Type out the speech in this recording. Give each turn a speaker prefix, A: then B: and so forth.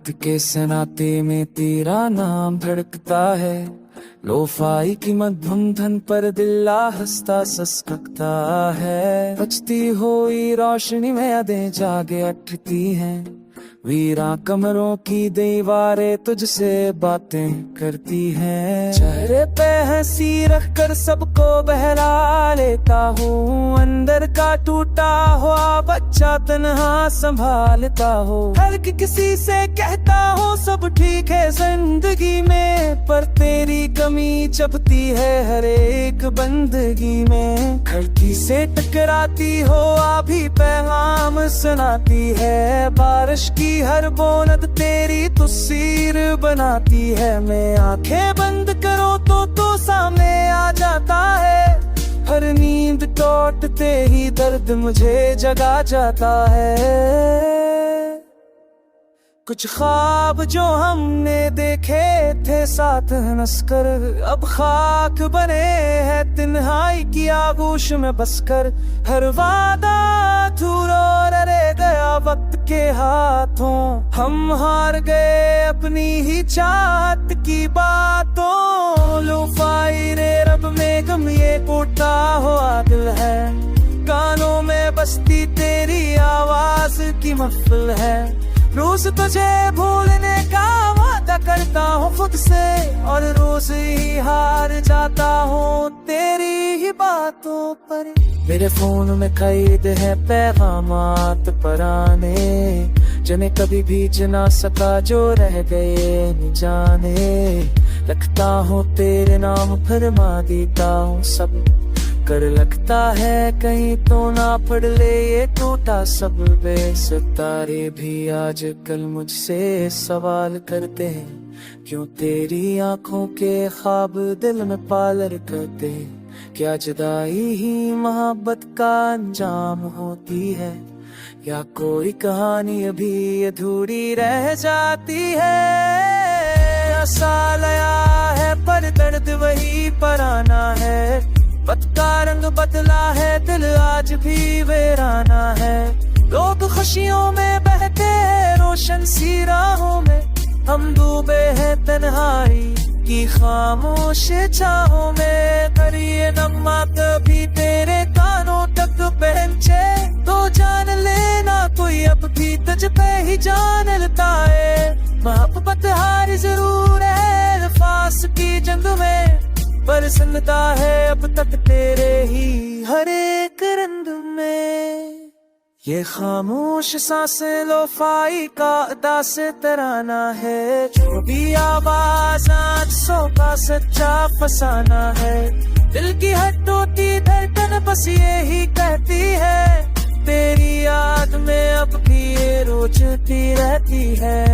A: वक्त के सनाते में तेरा नाम धड़कता है। लोफाई की मध्यम धन पर दिल हंसता सस्कता है। बचती हुई रोशनी में यादें जागे उठती हैं। वीरा कमरों की दीवारें तुझसे बातें करती हैं। चेहरे पे हंसी रखकर सबको बहला लेता हूँ। अंदर का टूटा हुआ बच्चा तन्हा संभालता हो। हर किसी से कहता हूँ सब ठीक है जिंदगी में, पर तेरी कमी चपती है हर एक बंदगी में। खिड़की से टकराती हो अभी पैगाम सुनाती है। बारिश की हर बूंद तेरी तस्वीर बनाती है। मैं आंखें बंद करो तो सामने आ जाता है। हर नींद टूटते ही दर्द मुझे जगा जाता है। कुछ ख्वाब जो हमने देखे थे साथ हंसकर, अब खाक बने हैं तन्हाई की आगोश में बसकर। हर वादा अधूरा रह गया वक्त के हाथों। हम हार गए अपनी ही चाहत की बातों। लोफाई रे रब में गम ये टूटा हुआ दिल है। कानों में बसती तेरी आवाज की महफिल है। रोज तुझे भूलने का वादा करता हूँ खुद से, और रोज ही हार जाता हूँ तेरी ही बातों पर। मेरे फोन में कैद है पैगामात पुराने, जिन्हें कभी भीज ना सका जो रह गए न जाने। लगता हूँ तेरे नाम फरमा देता हूँ सब कर। लगता है कहीं तो ना पढ़ ले ये टूटा सब। सितारे भी आज कल मुझसे सवाल करते हैं, क्यों तेरी आंखों के ख्वाब दिल में पालर करते हैं। क्या जुदाई ही मोहब्बत का अंजाम होती है, या कोई कहानी अभी अधूरी रह जाती है। ऐसा लया है पर दर्द वही पुराना है। पत का रंग बदला है दिल आज भी वीराना है। लोग खुशियों में बहते हैं रोशन सी राहों में। हम डूबे हैं तन्हाई की खामोश छाहों में। करिए नम्मा कभी तेरे कानों तक पहुंचे तो जान लेना कोई अब भी तुझ पे ही जान लेता है। मोहब्बत हार जरूर है नफास की जंग में, पर सुनता है अब तक तेरे ही हर एक रंग में। ये खामोश सांसें लोफाई का अदा से तराना है। जो भी आवाज आज सौ का सच्चा फसाना है। दिल की हटोती धड़कन बस ये ही कहती है, तेरी याद में अब भी ये रोचती रहती है।